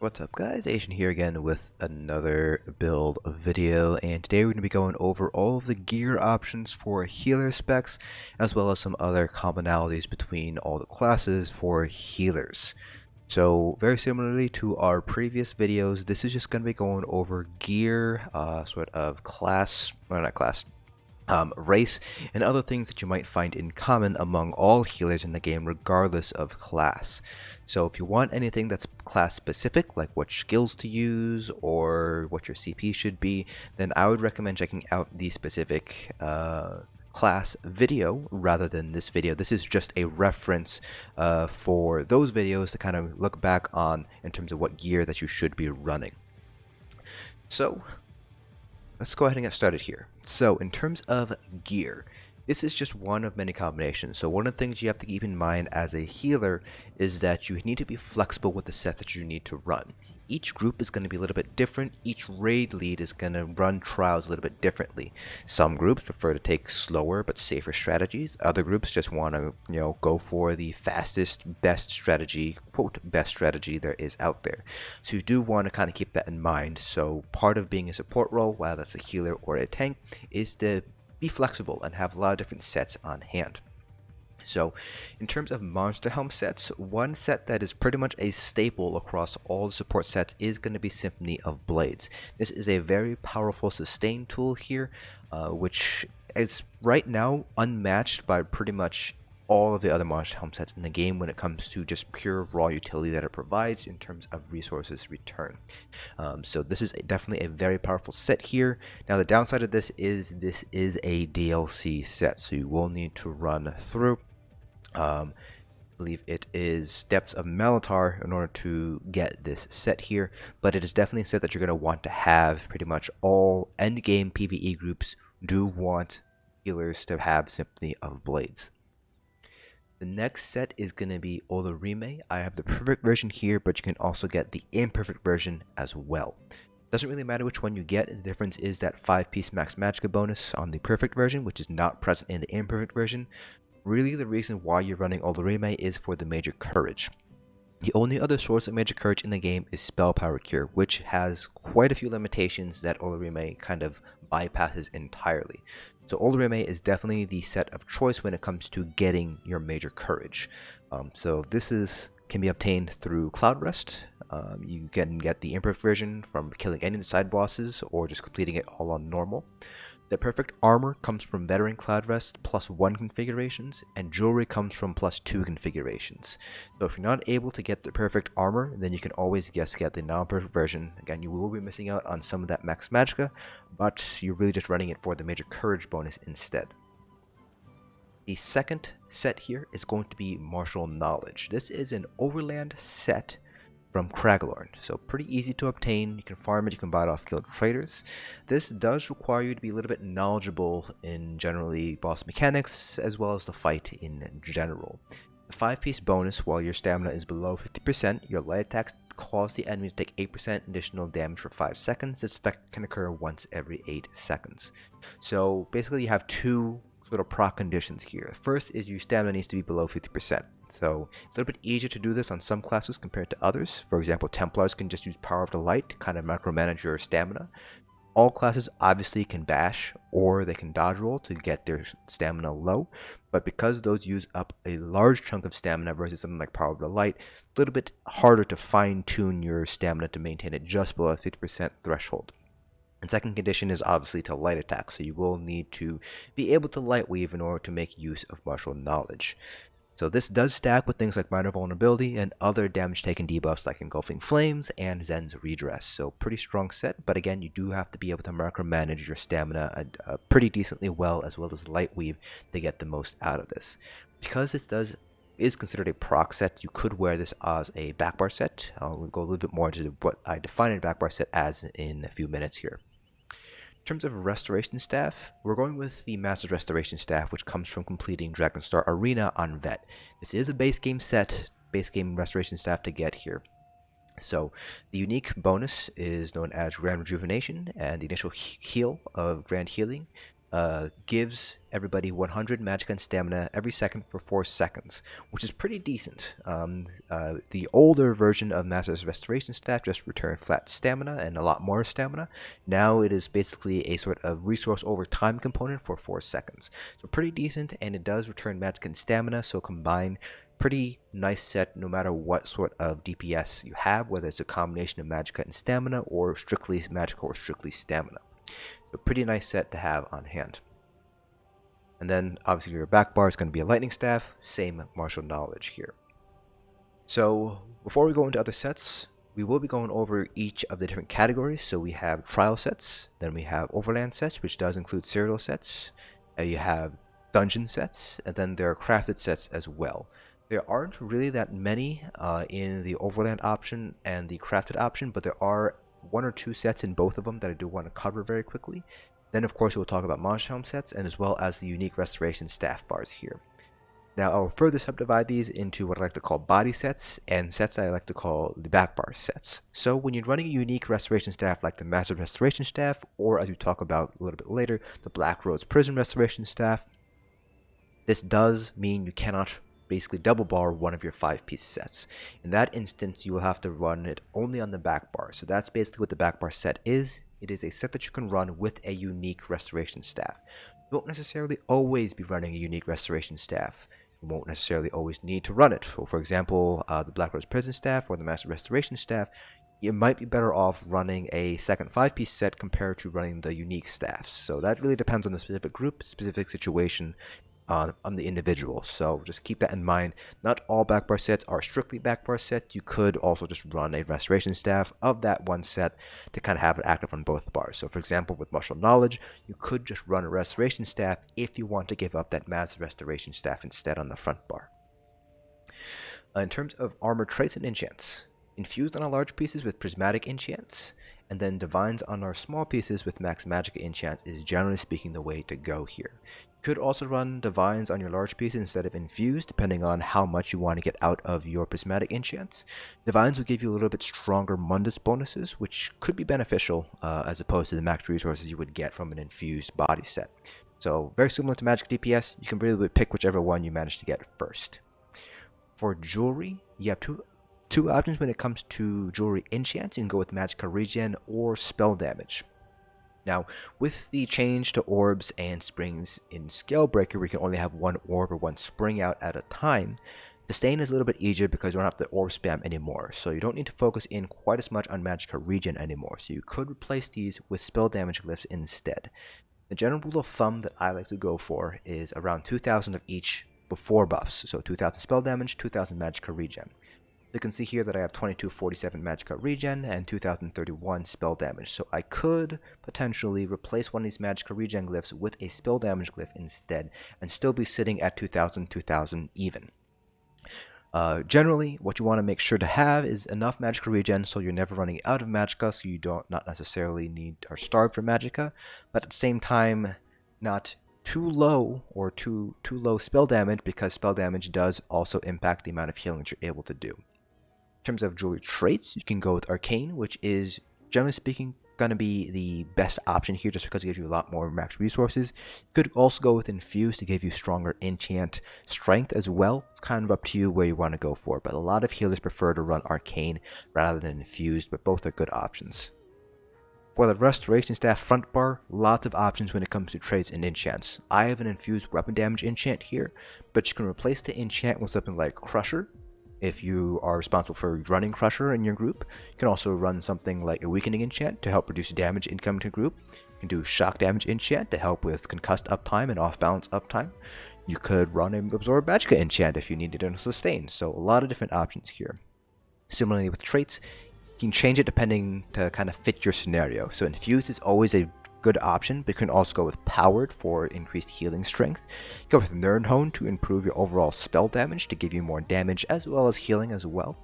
What's up guys, Asian here again with another build video, and today we're going to be going over all of the gear options for healer specs as well as some other commonalities between all the classes for healers. So very similarly to our previous videos, this is just going to be going over gear, sort of class, or not class, race, and other things that you might find in common among all healers in the game regardless of class. So if you want anything that's class specific, like what skills to use or what your CP should be, then I would recommend checking out the specific class video rather than this video. This is just a reference for those videos to kind of look back on in terms of what gear that you should be running. So let's go ahead and get started here. So in terms of gear, this is just one of many combinations. So one of the things you have to keep in mind as a healer is that you need to be flexible with the set that you need to run. Each group is going to be a little bit different. Each raid lead is going to run trials a little bit differently. Some groups prefer to take slower but safer strategies. Other groups just want to, go for the fastest, best strategy, quote, best strategy there is out there. So you do want to kind of keep that in mind. So part of being a support role, whether it's a healer or a tank, is to be flexible and have a lot of different sets on hand. So in terms of monster helm sets, one set that is pretty much a staple across all the support sets is going to be Symphony of Blades. This is a very powerful sustain tool here, which is right now unmatched by pretty much all of the other monster helm sets in the game when it comes to just pure raw utility that it provides in terms of resources return. So this is definitely a very powerful set here. Now the downside of this is a DLC set, so you will need to run through I believe it is Depths of Malatar in order to get this set here, but it is definitely a set that you're going to want to have. Pretty much all endgame PvE groups do want healers to have Symphony of Blades. The next set is going to be Olorime. I have the perfect version here, but you can also get the imperfect version as well. Doesn't really matter which one you get. The difference is that 5-piece max magicka bonus on the perfect version, which is not present in the imperfect version. Really, the reason why you're running Olorime is for the Major Courage. The only other source of Major Courage in the game is Spell Power Cure, which has quite a few limitations that Olorime kind of bypasses entirely. So Olorime is definitely the set of choice when it comes to getting your Major Courage. So this can be obtained through Cloudrest. You can get the imperfect version from killing any of the side bosses or just completing it all on normal. The perfect armor comes from veteran Cloudrest +1 configurations, and jewelry comes from +2 configurations. So if you're not able to get the perfect armor, then you can always just get the non-perfect version. Again, you will be missing out on some of that max magicka, but you're really just running it for the Major Courage bonus instead. The second set here is going to be Martial Knowledge. This is an overland set from Craglorn, so pretty easy to obtain. You can farm it, you can buy it off guild traders. This does require you to be a little bit knowledgeable in generally boss mechanics as well as the fight in general. The 5-piece bonus, while your stamina is below 50%, your light attacks cause the enemy to take 8% additional damage for 5 seconds. This effect can occur once every 8 seconds. So basically you have two sort of proc conditions here. First is your stamina needs to be below 50%. So it's a little bit easier to do this on some classes compared to others. For example, Templars can just use Power of the Light to kind of micromanage your stamina. All classes obviously can bash or they can dodge roll to get their stamina low, but because those use up a large chunk of stamina versus something like Power of the Light, a little bit harder to fine-tune your stamina to maintain it just below a 50% threshold. And second condition is obviously to light attack, so you will need to be able to light weave in order to make use of Martial Knowledge. So this does stack with things like Minor Vulnerability and other damage taken debuffs like Engulfing Flames and Zen's Redress. So pretty strong set, but again, you do have to be able to micromanage your stamina pretty decently well as light weave to get the most out of this. Because this is considered a proc set, you could wear this as a backbar set. I'll go a little bit more into what I define a backbar set as in a few minutes here. In terms of Restoration Staff, we're going with the Master's Restoration Staff, which comes from completing Dragonstar Arena on Vet. This is a base game set, base game Restoration Staff to get here. So the unique bonus is known as Grand Rejuvenation, and the initial heal of Grand Healing gives everybody 100 magic and stamina every second for 4 seconds, which is pretty decent. The older version of Master's Restoration Staff just returned flat stamina and a lot more stamina. Now it is basically a sort of resource over time component for 4 seconds. So pretty decent, and it does return magic and stamina, so combined, pretty nice set no matter what sort of DPS you have, whether it's a combination of magicka and stamina or strictly magicka or strictly stamina. So pretty nice set to have on hand. And then obviously your back bar is going to be a lightning staff, same martial knowledge here. So before we go into other sets, we will be going over each of the different categories. So we have trial sets, then we have overland sets, which does include serial sets, and you have dungeon sets, and then there are crafted sets as well. There aren't really that many in the overland option and the crafted option, but there are 1 or 2 sets in both of them that I do want to cover very quickly. Then of course we'll talk about Mage helm sets, and as well as the unique restoration staff bars here. Now I'll further subdivide these into what I like to call body sets and sets I like to call the back bar sets. So when you're running a unique restoration staff like the Massive Restoration Staff, or as we talk about a little bit later, the Black Rose Prison Restoration Staff, this does mean you cannot basically double bar one of your 5-piece sets. In that instance, you will have to run it only on the back bar. So that's basically what the back bar set is. It is a set that you can run with a unique restoration staff. You won't necessarily always be running a unique restoration staff. You won't necessarily always need to run it. So for example, the Black Rose Prison Staff or the Master Restoration Staff, you might be better off running a second 5-piece set compared to running the unique staffs. So that really depends on the specific group, specific situation, on the individual. So just keep that in mind. Not all backbar sets are strictly backbar sets. You could also just run a restoration staff of that one set to kind of have it active on both bars. So for example, with martial knowledge, you could just run a restoration staff if you want to give up that massive restoration staff instead on the front bar. In terms of armor traits and enchants, infused on our large pieces with prismatic enchants, and then divines on our small pieces with max magicka enchants is generally speaking the way to go here. You could also run divines on your large pieces instead of infused, depending on how much you want to get out of your prismatic enchants. Divines will give you a little bit stronger Mundus bonuses, which could be beneficial as opposed to the max resources you would get from an infused body set. So very similar to magic DPS, you can really pick whichever one you manage to get first. For jewelry, you have two options when it comes to jewelry enchants. You can go with magicka regen or spell damage. Now, with the change to orbs and springs in Scalebreaker, we can only have one orb or one spring out at a time. The stain is a little bit easier because you don't have the orb spam anymore, so you don't need to focus in quite as much on magicka regen anymore. So you could replace these with spell damage glyphs instead. The general rule of thumb that I like to go for is around 2,000 of each before buffs. So 2,000 spell damage, 2,000 magicka regen. You can see here that I have 2247 magicka regen and 2031 spell damage, so I could potentially replace one of these magicka regen glyphs with a spell damage glyph instead and still be sitting at 2000 even. Generally, what you want to make sure to have is enough magicka regen so you're never running out of magicka, so you don't not necessarily need or starve for magicka, but at the same time not too low or too low spell damage, because spell damage does also impact the amount of healing that you're able to do. In terms of jewelry traits, you can go with Arcane, which is, generally speaking, going to be the best option here just because it gives you a lot more max resources. You could also go with Infuse to give you stronger enchant strength as well. It's kind of up to you where you want to go for, but a lot of healers prefer to run Arcane rather than Infused, but both are good options. For the Restoration Staff front bar, lots of options when it comes to traits and enchants. I have an Infused weapon damage enchant here, but you can replace the enchant with something like Crusher. If you are responsible for running Crusher in your group, you can also run something like a Weakening enchant to help reduce damage incoming to group. You can do Shock damage enchant to help with concussed uptime and off balance uptime. You could run an Absorb magicka enchant if you needed to sustain. So a lot of different options here. Similarly with traits, you can change it depending to kind of fit your scenario. So Infused is always a good option, but you can also go with Powered for increased healing strength. You go with Nirnhone to improve your overall spell damage to give you more damage as well as healing as well.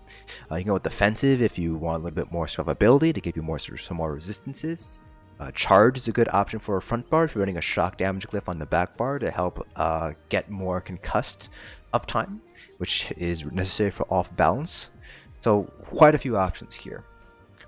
You can go with Defensive if you want a little bit more survivability to give you some more resistances. Charge is a good option for a front bar if you're running a shock damage glyph on the back bar to help get more concussed uptime, which is necessary for off balance. So quite a few options here.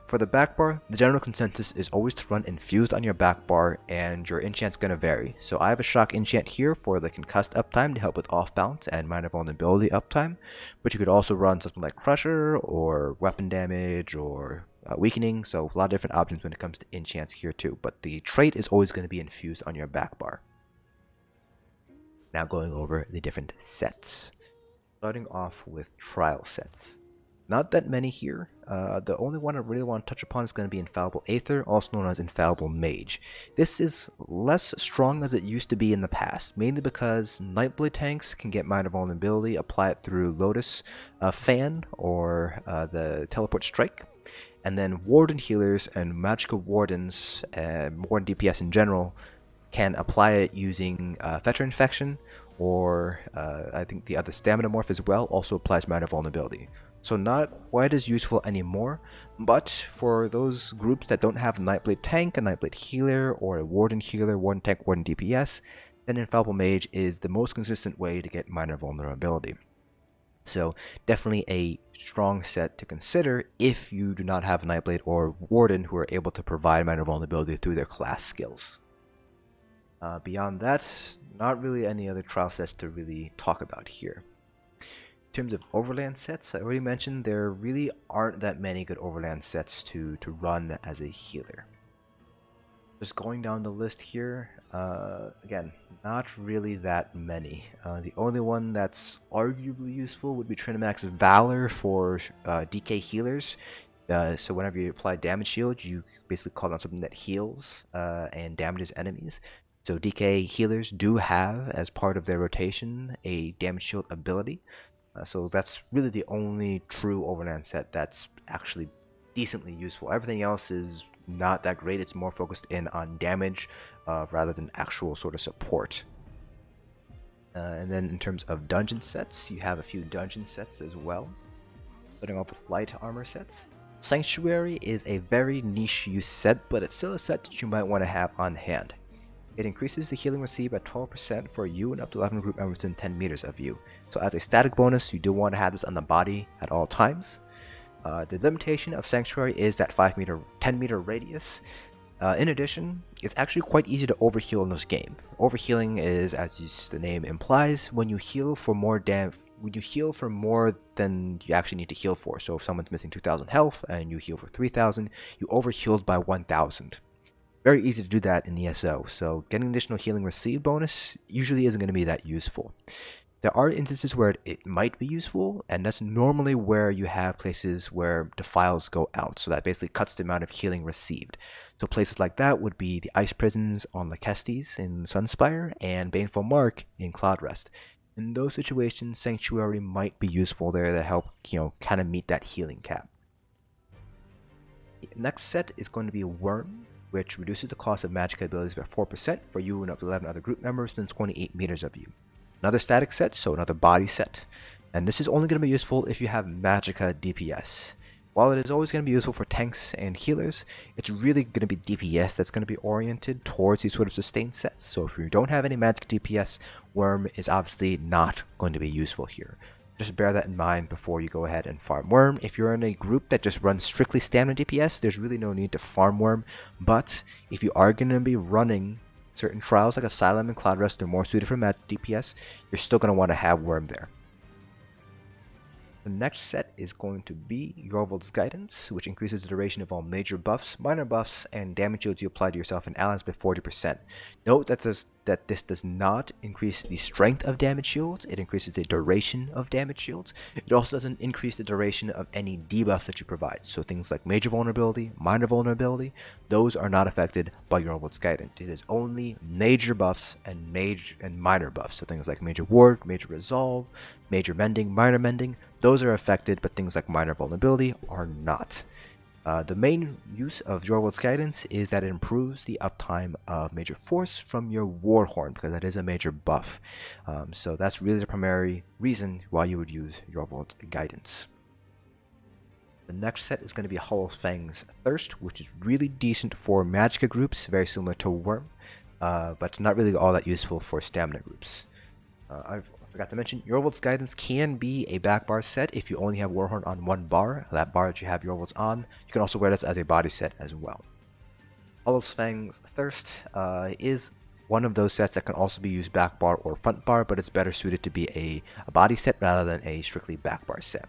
For the back bar, the general consensus is always to run Infused on your back bar, and your enchant's going to vary. So I have a Shock enchant here for the Concussed uptime to help with off balance and minor vulnerability uptime, but you could also run something like Crusher or weapon damage or weakening, so a lot of different options when it comes to enchants here too, but the trait is always going to be Infused on your back bar. Now going over the different sets. Starting off with trial sets. Not that many here. The only one I really want to touch upon is going to be Infallible Aether, also known as Infallible Mage. This is less strong as it used to be in the past, mainly because Nightblade tanks can get minor vulnerability, apply it through Lotus Fan or the Teleport Strike, and then Warden healers and Magical Wardens, Warden DPS in general, can apply it using Fetter Infection, or I think the other Stamina Morph as well also applies minor vulnerability. So not quite as useful anymore, but for those groups that don't have a Nightblade tank, a Nightblade healer, or a Warden healer, Warden tank, Warden DPS, then Infallible Mage is the most consistent way to get minor vulnerability. So definitely a strong set to consider if you do not have a Nightblade or Warden who are able to provide minor vulnerability through their class skills. Beyond that, not really any other trial sets to really talk about here. In terms of overland sets, I already mentioned there really aren't that many good overland sets to run as a healer. Just going down the list here, again, not really that many. The only one that's arguably useful would be Trinamax's Valor for DK healers. So whenever you apply damage shield, you basically call on something that heals and damages enemies. So DK healers do have, as part of their rotation, a damage shield ability. So that's really the only true overland set that's actually decently useful. Everything else is not that great. It's more focused in on damage rather than actual sort of support. And then in terms of dungeon sets, you have a few dungeon sets as well. Starting off with light armor sets. Sanctuary is a very niche use set, but it's still a set that you might want to have on hand. It increases the healing received by 12% for you and up to 11 group members within 10 meters of you. So as a static bonus, you do want to have this on the body at all times. The limitation of Sanctuary is that 10 meter radius. In addition, it's actually quite easy to overheal in this game. Overhealing is, as the name implies, when you heal for more than you actually need to heal for. So if someone's missing 2,000 health and you heal for 3,000, you overhealed by 1,000. Very easy to do that in ESO, so getting additional healing received bonus usually isn't going to be that useful. There are instances where it might be useful, and that's normally where you have places where defiles go out, so that basically cuts the amount of healing received. So places like that would be the ice prisons on Lachesis in Sunspire and Baneful Mark in Cloudrest. In those situations, Sanctuary might be useful there to help, kind of meet that healing cap. The next set is going to be Worm, which reduces the cost of magic abilities by 4% for you and up to 11 other group members within 28 meters of you. Another static set, so another body set. And this is only going to be useful if you have Magicka DPS. While it is always going to be useful for tanks and healers, it's really going to be DPS that's going to be oriented towards these sort of sustained sets. So if you don't have any magic DPS, Worm is obviously not going to be useful here. Just bear that in mind before you go ahead and farm Worm. If you're in a group that just runs strictly stamina DPS, there's really no need to farm Worm. But if you are going to be running certain trials like Asylum and Cloudrest, they're more suited for magic DPS, you're still going to want to have Worm there. The next set is going to be Jorvuld's Guidance, which increases the duration of all major buffs, minor buffs, and damage shields you apply to yourself and allies by 40%. Note that this does not increase the strength of damage shields, it increases the duration of damage shields. It also doesn't increase the duration of any debuff that you provide. So things like major vulnerability, minor vulnerability, those are not affected by Jorvuld's Guidance. It is only major buffs and minor buffs. So things like major ward, major resolve, major mending, minor mending, those are affected, but things like minor vulnerability are not. The main use of Jorvuld's Guidance is that it improves the uptime of Major Force from your Warhorn, because that is a major buff. So that's really the primary reason why you would use Jorvuld's Guidance. The next set is going to be Hollowfang's Thirst, which is really decent for Magicka groups, very similar to Worm, but not really all that useful for stamina groups. Forgot to mention, Jorvuld's Guidance can be a back bar set if you only have Warhorn on one bar. That bar that you have Jorvuld's on, you can also wear this as a body set as well. Hollowfang's Thirst is one of those sets that can also be used back bar or front bar, but it's better suited to be a body set rather than a strictly back bar set.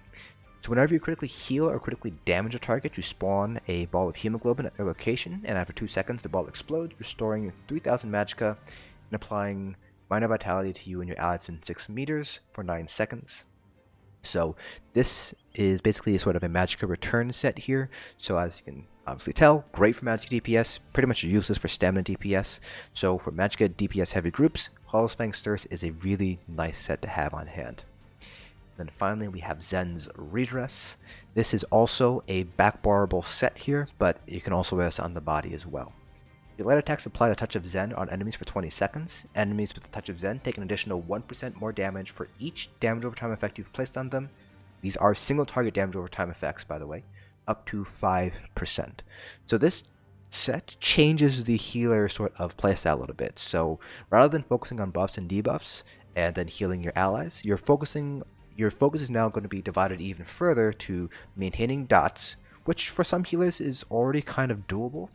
So whenever you critically heal or critically damage a target, you spawn a ball of hemoglobin at their location, and after 2 seconds the ball explodes, restoring 3000 magicka and applying minor vitality to you and your allies in 6 meters for 9 seconds. So this is basically sort of a magicka return set here. So as you can obviously tell, great for magicka DPS, pretty much useless for stamina DPS. So for magicka DPS heavy groups, Hollowfang's Thirst is a really nice set to have on hand. Then finally we have Zen's Redress. This is also a backbarable set here, but you can also wear this on the body as well. Your light attacks apply a touch of Zen on enemies for 20 seconds. Enemies with a touch of Zen take an additional 1% more damage for each damage over time effect you've placed on them. These are single target damage over time effects, by the way, up to 5%. So this set changes the healer sort of playstyle a little bit. So rather than focusing on buffs and debuffs and then healing your allies, your focus is now going to be divided even further to maintaining dots, which for some healers is already kind of doable,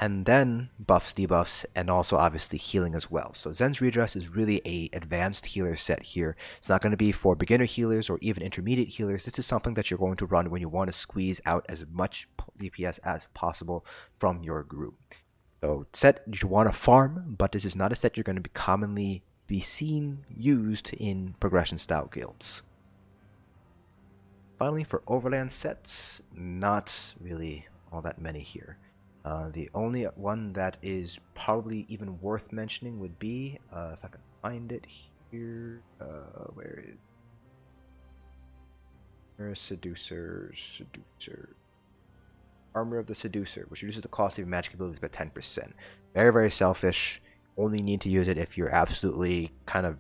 and then buffs, debuffs, and also obviously healing as well. So Zen's Redress is really a advanced healer set here. It's not going to be for beginner healers or even intermediate healers. This is something that you're going to run when you want to squeeze out as much DPS as possible from your group. So set you want to farm, but this is not a set you're going to be commonly seen used in progression style guilds. Finally, for overland sets, not really all that many here. The only one that is probably even worth mentioning would be, if I can find it here, where is Seducer, Armor of the Seducer, which reduces the cost of your magic abilities by 10%. Very, very selfish. Only need to use it if you're absolutely kind of,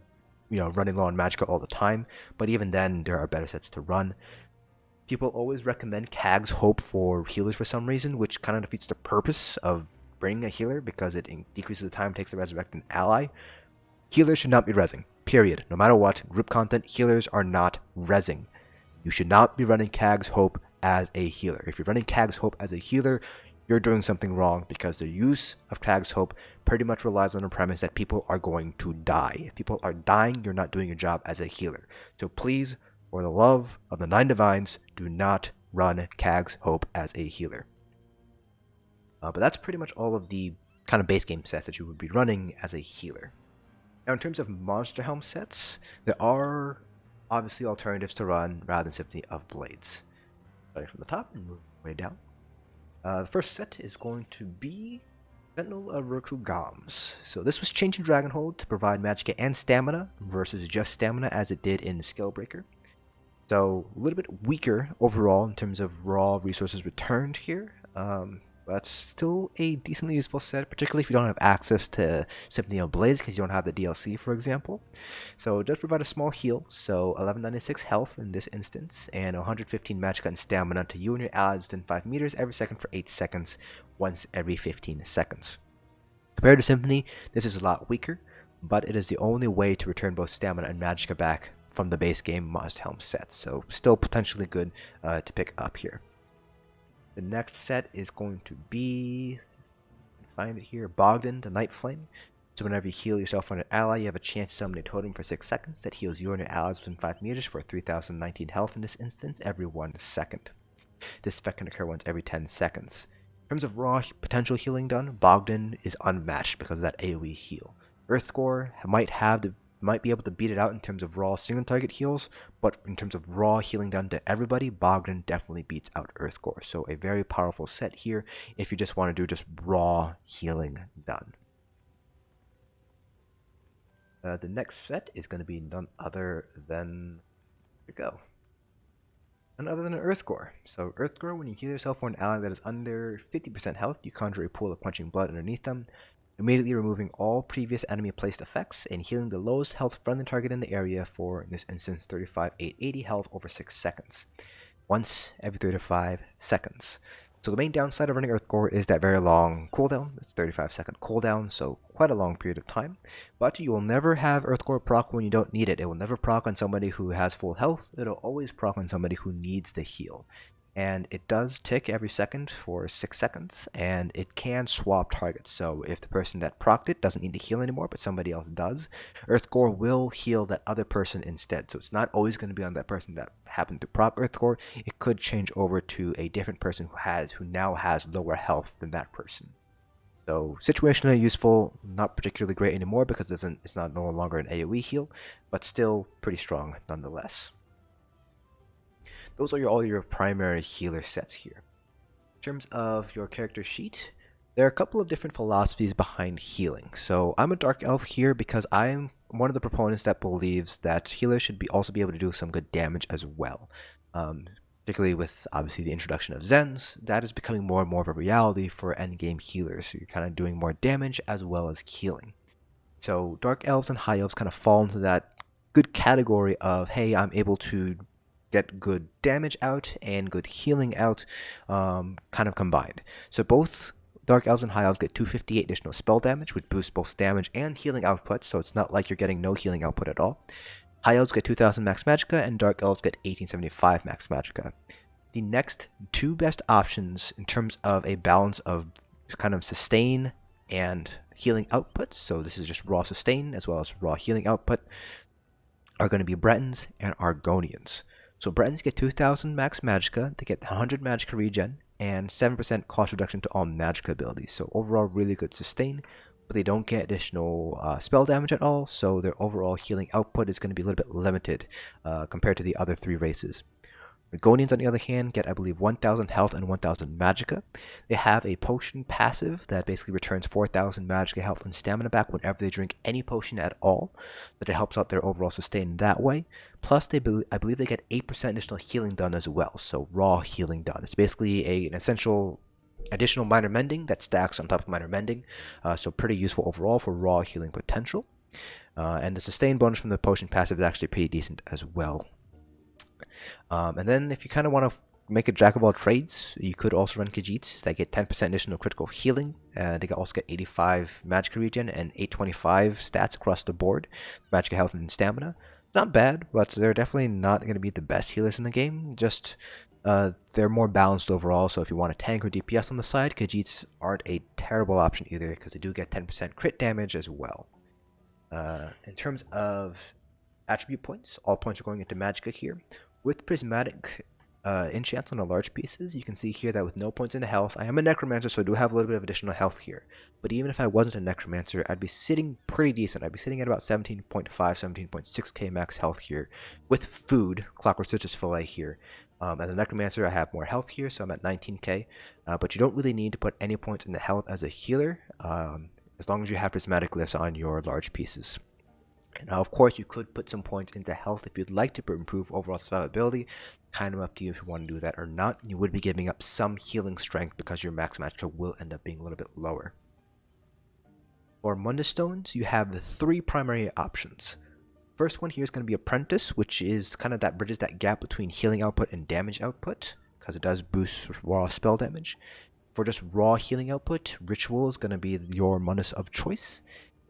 running low on magicka all the time. But even then, there are better sets to run. People always recommend Cag's Hope for healers for some reason, which kind of defeats the purpose of bringing a healer because it decreases the time it takes to resurrect an ally. Healers should not be rezzing, period. No matter what, group content, healers are not rezzing. You should not be running Cag's Hope as a healer. If you're running Cag's Hope as a healer, you're doing something wrong because the use of Cag's Hope pretty much relies on the premise that people are going to die. If people are dying, you're not doing your job as a healer. So please, for the love of the 9 Divines, do not run Cag's Hope as a healer. But that's pretty much all of the kind of base game sets that you would be running as a healer. Now in terms of monster helm sets, there are obviously alternatives to run rather than Symphony of Blades. Starting from the top and moving way down. The first set is going to be Sentinel of Rkugamz. So this was changed in Dragonhold to provide magicka and stamina versus just stamina as it did in Scalebreaker. So a little bit weaker overall in terms of raw resources returned here, but still a decently useful set, particularly if you don't have access to Symphony of Blades because you don't have the DLC, for example. So it does provide a small heal, so 1196 health in this instance, and 115 magicka and stamina to you and your allies within 5 meters every second for 8 seconds, once every 15 seconds. Compared to Symphony, this is a lot weaker, but it is the only way to return both stamina and magicka back from the base game Monster Helm sets, so still potentially good to pick up here. The next set is going to be, find it here, Bogdan, the Nightflame. So whenever you heal yourself or an ally, you have a chance to summon a totem for 6 seconds that heals you and your allies within 5 meters for 3019 health in this instance every 1 second. This effect can occur once every 10 seconds. In terms of raw potential healing done, Bogdan is unmatched because of that AoE heal. Earthgore might be able to beat it out in terms of raw single target heals, but in terms of raw healing done to everybody, Bogdan definitely beats out Earthgore. So a very powerful set here if you just want to do just raw healing done. The next set is going to be none other than none other than an Earthgore. So Earthgore, when you heal yourself or an ally that is under 50% health, you conjure a pool of quenching blood underneath them, immediately removing all previous enemy placed effects and healing the lowest health friendly target in the area for, in this instance, 35,880 health over 6 seconds. Once every 35 seconds. So the main downside of running Earthgore is that very long cooldown. It's 35-second cooldown, so quite a long period of time. But you will never have Earthgore proc when you don't need it. It will never proc on somebody who has full health. It'll always proc on somebody who needs the heal. And it does tick every second for 6 seconds, and it can swap targets. So if the person that procced it doesn't need to heal anymore, but somebody else does, Earthgore will heal that other person instead. So it's not always going to be on that person that happened to proc Earthgore. It could change over to a different person who now has lower health than that person. So situationally useful, not particularly great anymore because it's not no longer an AoE heal, but still pretty strong nonetheless. Those are all your primary healer sets here. In terms of your character sheet, there are a couple of different philosophies behind healing. So I'm a Dark Elf here because I'm one of the proponents that believes that healers should also be able to do some good damage as well. Particularly with obviously the introduction of Zens, that is becoming more and more of a reality for endgame healers. So you're kind of doing more damage as well as healing. So Dark Elves and High Elves kind of fall into that good category of, hey, I'm able to get good damage out and good healing out kind of combined. So both Dark Elves and High Elves get 258 additional spell damage, which boosts both damage and healing output, so it's not like you're getting no healing output at all. High Elves get 2000 max magicka, and Dark Elves get 1875 max magicka. The next two best options in terms of a balance of kind of sustain and healing output, so this is just raw sustain as well as raw healing output, are going to be Bretons and Argonians. So Bretons get 2000 max magicka, they get 100 magicka regen, and 7% cost reduction to all magicka abilities. So overall really good sustain, but they don't get additional spell damage at all, so their overall healing output is going to be a little bit limited compared to the other three races. Argonians, on the other hand, get, I believe, 1000 health and 1000 magicka. They have a potion passive that basically returns 4000 magicka health and stamina back whenever they drink any potion at all, but it helps out their overall sustain that way. Plus, I believe they get 8% additional healing done as well, so raw healing done. It's basically an essential additional minor mending that stacks on top of minor mending, so pretty useful overall for raw healing potential. And the sustain bonus from the potion passive is actually pretty decent as well. And then if you kind of want to make a jack of all trades, you could also run Khajiits that get 10% additional critical healing. They can also get 85 magicka regen and 825 stats across the board, magicka health and stamina. Not bad, but they're definitely not going to be the best healers in the game. Just they're more balanced overall, so if you want a tank or DPS on the side, Khajiits aren't a terrible option either because they do get 10% crit damage as well. In terms of attribute points, all points are going into magicka here. With prismatic enchants on the large pieces, you can see here that with no points into health, I am a necromancer, so I do have a little bit of additional health here. But even if I wasn't a necromancer, I'd be sitting pretty decent. I'd be sitting at about 17.5, 17.6k max health here with food, Clockwork Stitches Fillet here. As a necromancer, I have more health here, so I'm at 19k. But you don't really need to put any points into health as a healer, as long as you have prismatic glyphs on your large pieces. Now, of course, you could put some points into health if you'd like to improve overall survivability. Kind of up to you if you want to do that or not. You would be giving up some healing strength because your max magicka will end up being a little bit lower. For Mundus Stones, you have the three primary options. First one here is going to be Apprentice, which is kind of that bridges that gap between healing output and damage output, because it does boost raw spell damage. For just raw healing output, Ritual is going to be your Mundus of choice.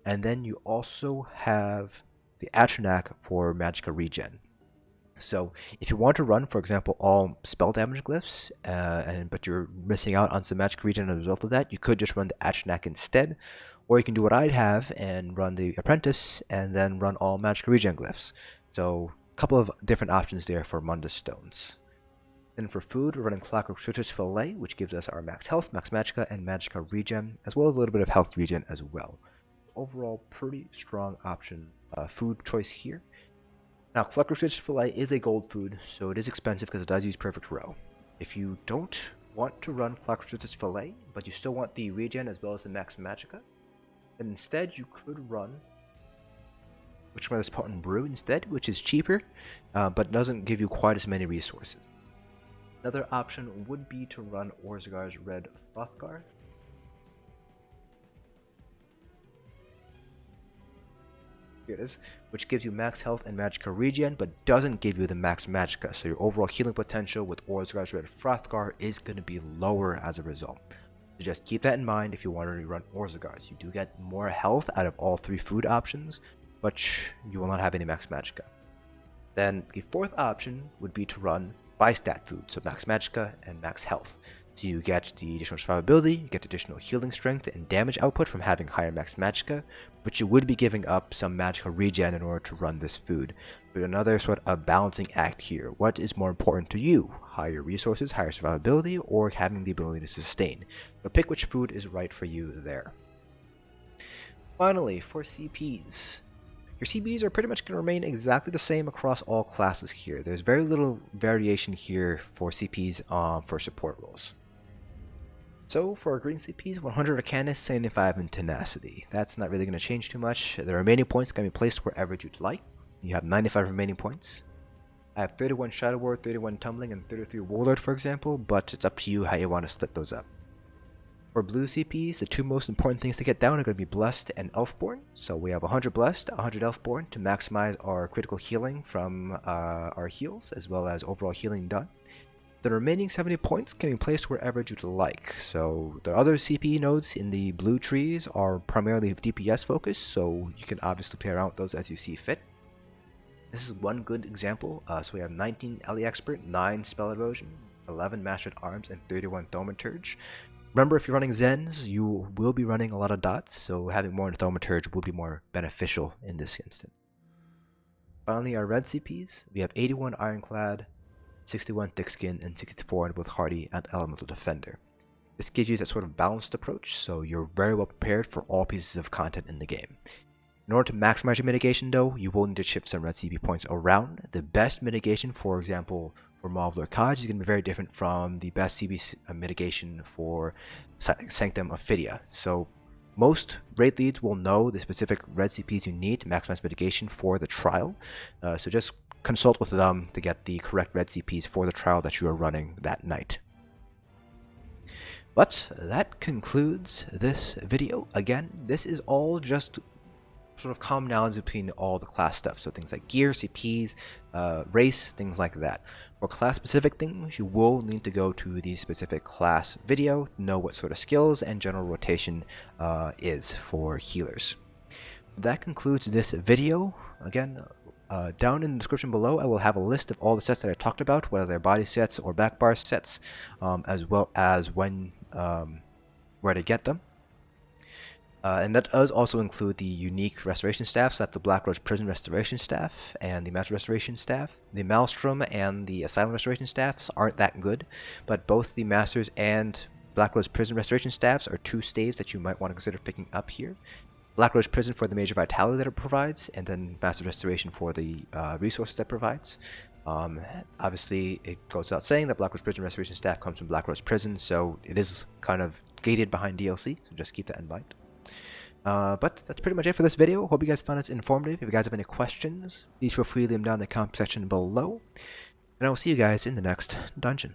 And then you also have the Atronach for magicka regen. So if you want to run, for example, all spell damage glyphs, but you're missing out on some magicka regen as a result of that, you could just run the Atronach instead. Or you can do what I'd have and run the Apprentice and then run all magicka regen glyphs. So a couple of different options there for Mundus Stones. Then for food, we're running Clockwork Stitches Fillet, which gives us our max health, max magicka, and magicka regen, as well as a little bit of health regen as well. Overall, pretty strong option food choice here. Now, Clockwork Stitches Fillet is a gold food, so it is expensive because it does use Perfect Row. If you don't want to run Clockwork Stitches Fillet, but you still want the regen as well as the max magicka, then instead you could run Witchmother's Potent Brew instead, which is cheaper, but doesn't give you quite as many resources. Another option would be to run Orzgar's Red Hrothgar. Here it is, which gives you max health and magicka regen, but doesn't give you the max magicka, so your overall healing potential with Orgzgar's Red Hrothgar is going to be lower as a result. So just keep that in mind if you want to run Orgzgar's. You do get more health out of all 3 food options, but you will not have any max magicka. Then the 4th option would be to run bi-stat food, so max magicka and max health. So you get the additional survivability, you get additional healing strength and damage output from having higher max magicka, but you would be giving up some magicka regen in order to run this food. But another sort of balancing act here. What is more important to you? Higher resources, higher survivability, or having the ability to sustain? So pick which food is right for you there. Finally, for CPs. Your CPs are pretty much going to remain exactly the same across all classes here. There's very little variation here for CPs for support roles. So for our green CPs, 100 Arcanist, 75 in Tenacity. That's not really going to change too much. The remaining points can be placed wherever you'd like. You have 95 remaining points. I have 31 Shadow Ward, 31 Tumbling, and 33 Warlord, for example, but it's up to you how you want to split those up. For blue CPs, the 2 most important things to get down are going to be Blessed and Elfborn. So we have 100 Blessed, 100 Elfborn to maximize our critical healing from our heals, as well as overall healing done. The remaining 70 points can be placed wherever you'd like. So the other CP nodes in the blue trees are primarily DPS focused, so you can obviously play around with those as you see fit. This is one good example. So we have 19 Ellie Expert, 9 Spell Erosion, 11 Mastered Arms, and 31 Thaumaturge. Remember, if you're running Zens, you will be running a lot of dots, so having more in Thaumaturge will be more beneficial in this instance. Finally, our red CPs, we have 81 Ironclad, 61 Thick Skin, and 64 with Hardy and Elemental Defender. This gives you that sort of balanced approach, so you're very well prepared for all pieces of content in the game. In order to maximize your mitigation though, you will need to shift some red CP points around. The best mitigation, for example, for Maw of Lorkhaj is going to be very different from the best CP mitigation for Sanctum of Phidia. So most raid leads will know the specific red CPs you need to maximize mitigation for the trial. So just consult with them to get the correct red CPs for the trial that you are running that night. But that concludes this video. Again, this is all just sort of commonalities between all the class stuff. So things like gear, CPs, race, things like that. For class specific things, you will need to go to the specific class video to know what sort of skills and general rotation is for healers. That concludes this video. Again, down in the description below, I will have a list of all the sets that I talked about, whether they're body sets or back bar sets, as well as when where to get them. And that does also include the unique restoration staffs, that's the Blackroach Prison Restoration Staff and the Master Restoration Staff. The Maelstrom and the Asylum Restoration Staffs aren't that good, but both the Masters and Blackroach Prison Restoration Staffs are 2 staves that you might want to consider picking up here. Blackroach Prison for the major vitality that it provides, and then Master Restoration for the resources that it provides. Obviously, it goes without saying that Blackroach Prison Restoration Staff comes from Blackroach Prison, so it is kind of gated behind DLC, so just keep that in mind. But that's pretty much it for this video. Hope you guys found this informative. If you guys have any questions, please feel free to leave them down in the comment section below. And I will see you guys in the next dungeon.